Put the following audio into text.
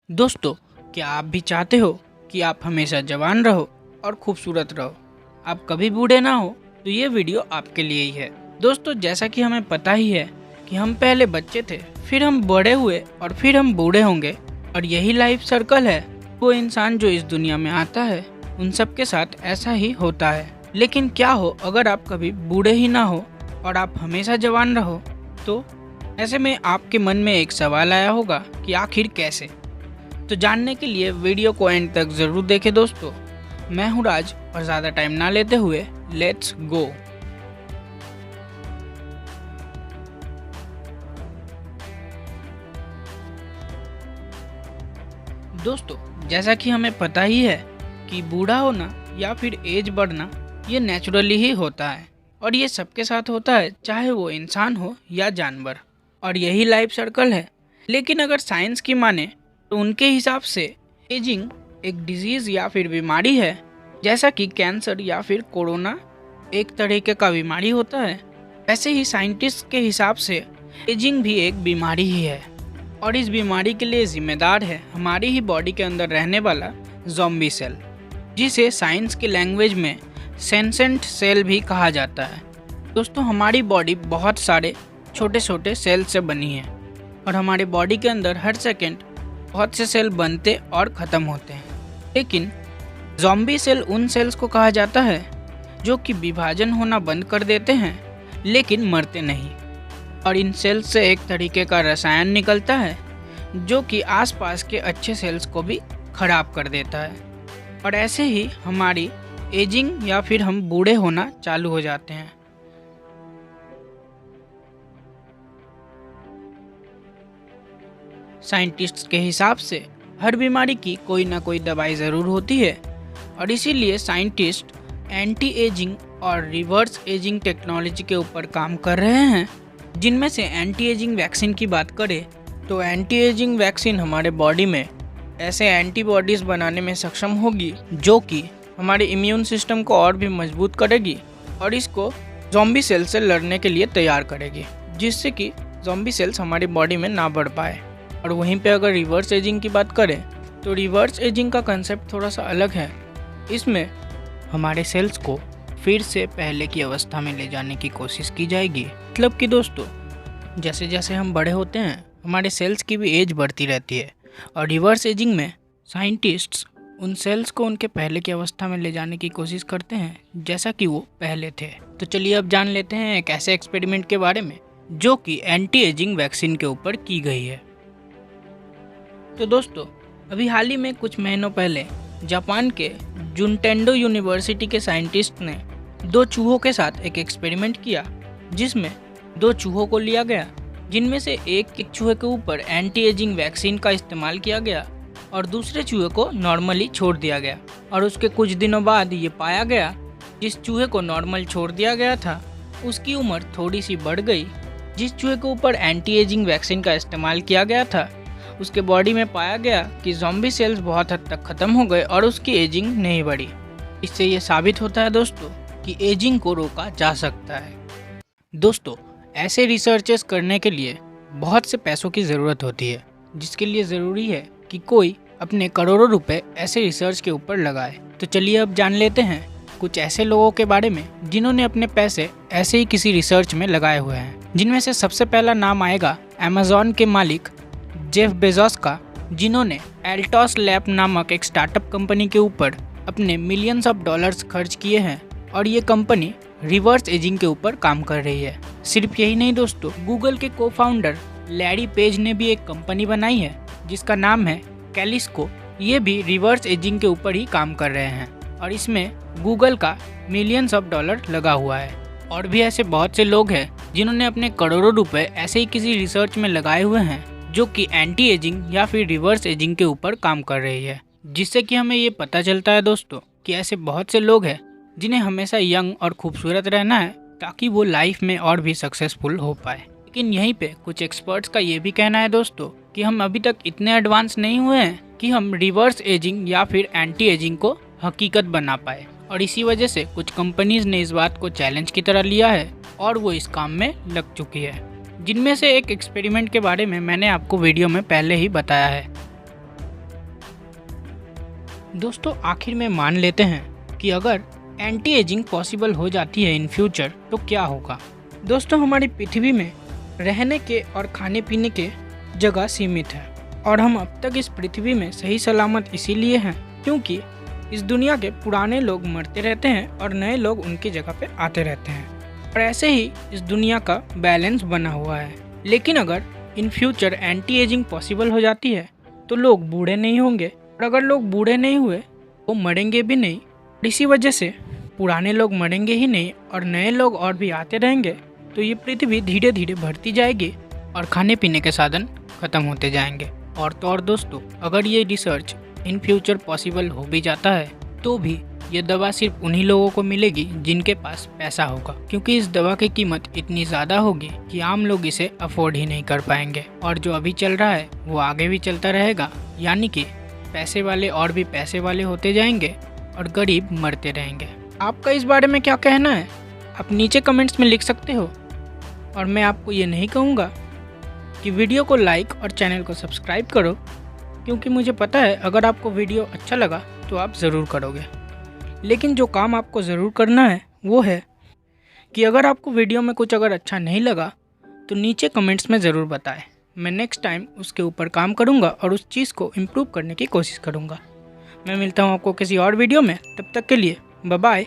दोस्तों, क्या आप भी चाहते हो कि आप हमेशा जवान रहो और खूबसूरत रहो, आप कभी बूढ़े ना हो? तो ये वीडियो आपके लिए ही है। दोस्तों, जैसा कि हमें पता ही है कि हम पहले बच्चे थे, फिर हम बड़े हुए और फिर हम बूढ़े होंगे और यही लाइफ सर्कल है। वो इंसान जो इस दुनिया में आता है उन सब के साथ ऐसा ही होता है। लेकिन क्या हो अगर आप कभी बूढ़े ही ना हो और आप हमेशा जवान रहो? तो ऐसे में आपके मन में एक सवाल आया होगा कि आखिर कैसे? तो जानने के लिए वीडियो को एंड तक जरूर देखें दोस्तों। मैं हूं राज और ज़्यादा टाइम ना लेते हुए लेट्स गो। दोस्तों, जैसा कि हमें पता ही है कि बूढ़ा होना या फिर एज बढ़ना ये नेचुरली ही होता है और ये सबके साथ होता है, चाहे वो इंसान हो या जानवर, और यही लाइफ सर्कल है। लेकिन अगर साइंस की माने तो उनके हिसाब से एजिंग एक डिजीज़ या फिर बीमारी है, जैसा कि कैंसर या फिर कोरोना एक तरीके का बीमारी होता है। वैसे ही साइंटिस्ट के हिसाब से एजिंग भी एक बीमारी ही है और इस बीमारी के लिए जिम्मेदार है हमारी ही बॉडी के अंदर रहने वाला ज़ॉम्बी सेल, जिसे साइंस की लैंग्वेज में सेंसेंट सेल भी कहा जाता है। दोस्तों, हमारी बॉडी बहुत सारे छोटे छोटे सेल से बनी है और हमारे बॉडी के अंदर हर सेकंड बहुत से सेल बनते और ख़त्म होते हैं। लेकिन ज़ॉम्बी सेल उन सेल्स को कहा जाता है जो कि विभाजन होना बंद कर देते हैं लेकिन मरते नहीं, और इन सेल्स से एक तरीके का रसायन निकलता है जो कि आसपास के अच्छे सेल्स को भी खराब कर देता है, और ऐसे ही हमारी एजिंग या फिर हम बूढ़े होना चालू हो जाते हैं। साइंटिस्ट्स के हिसाब से हर बीमारी की कोई ना कोई दवाई ज़रूर होती है और इसीलिए साइंटिस्ट एंटी एजिंग और रिवर्स एजिंग टेक्नोलॉजी के ऊपर काम कर रहे हैं। जिनमें से एंटी एजिंग वैक्सीन की बात करें तो एंटी एजिंग वैक्सीन हमारे बॉडी में ऐसे एंटीबॉडीज़ बनाने में सक्षम होगी जो कि हमारे इम्यून सिस्टम को और भी मजबूत करेगी और इसको ज़ॉम्बी सेल से लड़ने के लिए तैयार करेगी, जिससे कि ज़ॉम्बी सेल्स हमारी बॉडी में ना बढ़ पाए। और वहीं पे अगर रिवर्स एजिंग की बात करें तो रिवर्स एजिंग का कंसेप्ट थोड़ा सा अलग है। इसमें हमारे सेल्स को फिर से पहले की अवस्था में ले जाने की कोशिश की जाएगी। मतलब कि दोस्तों, जैसे जैसे हम बड़े होते हैं हमारे सेल्स की भी एज बढ़ती रहती है और रिवर्स एजिंग में साइंटिस्ट्स उन सेल्स को उनके पहले की अवस्था में ले जाने की कोशिश करते हैं जैसा कि वो पहले थे। तो चलिए अब जान लेते हैं एक ऐसे एक्सपेरिमेंट के बारे में जो कि एंटी एजिंग वैक्सीन के ऊपर की गई है। तो दोस्तों, अभी हाल ही में कुछ महीनों पहले जापान के जुनटेंडो यूनिवर्सिटी के साइंटिस्ट ने 2 चूहों के साथ एक एक्सपेरिमेंट किया, जिसमें 2 चूहों को लिया गया, जिनमें से एक चूहे के ऊपर एंटी एजिंग वैक्सीन का इस्तेमाल किया गया और दूसरे चूहे को नॉर्मली छोड़ दिया गया। और उसके कुछ दिनों बाद ये पाया गया जिस चूहे को नॉर्मल छोड़ दिया गया था उसकी उम्र थोड़ी सी बढ़ गई। जिस चूहे के ऊपर एंटी एजिंग वैक्सीन का इस्तेमाल किया गया था उसके बॉडी में पाया गया कि ज़ॉम्बी सेल्स बहुत हद तक ख़त्म हो गए और उसकी एजिंग नहीं बढ़ी। इससे ये साबित होता है दोस्तों कि एजिंग को रोका जा सकता है। दोस्तों, ऐसे रिसर्चेस करने के लिए बहुत से पैसों की ज़रूरत होती है, जिसके लिए ज़रूरी है कि कोई अपने करोड़ों रुपए ऐसे रिसर्च के ऊपर लगाए। तो चलिए अब जान लेते हैं कुछ ऐसे लोगों के बारे में जिन्होंने अपने पैसे ऐसे ही किसी रिसर्च में लगाए हुए हैं। जिनमें से सबसे पहला नाम आएगा अमेज़ॉन के मालिक जेफ बेजोस का, जिन्होंने एल्टॉस लैब नामक एक स्टार्टअप कंपनी के ऊपर अपने मिलियंस ऑफ डॉलर्स खर्च किए हैं और ये कंपनी रिवर्स एजिंग के ऊपर काम कर रही है। सिर्फ यही नहीं दोस्तों, गूगल के को फाउंडर लैरी पेज ने भी एक कंपनी बनाई है जिसका नाम है कैलिस्को। ये भी रिवर्स एजिंग के ऊपर ही काम कर रहे हैं और इसमें गूगल का मिलियंस ऑफ डॉलर लगा हुआ है। और भी ऐसे बहुत से लोग हैं जिन्होंने अपने करोड़ों रुपए ऐसे ही किसी रिसर्च में लगाए हुए हैं जो कि एंटी एजिंग या फिर रिवर्स एजिंग के ऊपर काम कर रही है, जिससे कि हमें ये पता चलता है दोस्तों कि ऐसे बहुत से लोग हैं जिन्हें हमेशा यंग और खूबसूरत रहना है ताकि वो लाइफ में और भी सक्सेसफुल हो पाए। लेकिन यहीं पे कुछ एक्सपर्ट्स का ये भी कहना है दोस्तों कि हम अभी तक इतने एडवांस नहीं हुए हैं कि हम रिवर्स एजिंग या फिर एंटी एजिंग को हकीकत बना पाए, और इसी वजह से कुछ कंपनीज ने इस बात को चैलेंज की तरह लिया है और वो इस काम में लग चुकी है। जिनमें से एक एक्सपेरिमेंट के बारे में मैंने आपको वीडियो में पहले ही बताया है। दोस्तों आखिर में मान लेते हैं कि अगर एंटी एजिंग पॉसिबल हो जाती है इन फ्यूचर तो क्या होगा। दोस्तों हमारी पृथ्वी में रहने के और खाने पीने के जगह सीमित है और हम अब तक इस पृथ्वी में सही सलामत इसीलिए हैं क्योंकि इस दुनिया के पुराने लोग मरते रहते हैं और नए लोग उनकी जगह पे आते रहते हैं और ऐसे ही इस दुनिया का बैलेंस बना हुआ है। लेकिन अगर in future anti ageing possible हो जाती है तो लोग बूढ़े नहीं होंगे और अगर लोग बूढ़े नहीं हुए वो मरेंगे भी नहीं। इसी वजह से पुराने लोग मरेंगे ही नहीं और नए लोग और भी आते रहेंगे तो ये पृथ्वी धीरे धीरे बढ़ती जाएगी और खाने पीने के साधन खत्म होते जाएंगे। और तो और दोस्तों अगर ये रिसर्च इन फ्यूचर पॉसिबल हो भी जाता है तो भी ये दवा सिर्फ उन्हीं लोगों को मिलेगी जिनके पास पैसा होगा क्योंकि इस दवा की कीमत इतनी ज़्यादा होगी कि आम लोग इसे अफोर्ड ही नहीं कर पाएंगे। और जो अभी चल रहा है वो आगे भी चलता रहेगा, यानी कि पैसे वाले और भी पैसे वाले होते जाएंगे और गरीब मरते रहेंगे। आपका इस बारे में क्या कहना है आप नीचे कमेंट्स में लिख सकते हो। और मैं आपको ये नहीं कहूँगा कि वीडियो को लाइक और चैनल को सब्सक्राइब करो क्योंकि मुझे पता है अगर आपको वीडियो अच्छा लगा तो आप ज़रूर करोगे। लेकिन जो काम आपको ज़रूर करना है वो है कि अगर आपको वीडियो में कुछ अगर अच्छा नहीं लगा तो नीचे कमेंट्स में ज़रूर बताएं। मैं नेक्स्ट टाइम उसके ऊपर काम करूँगा और उस चीज़ को इम्प्रूव करने की कोशिश करूँगा। मैं मिलता हूँ आपको किसी और वीडियो में, तब तक के लिए बाय बाय।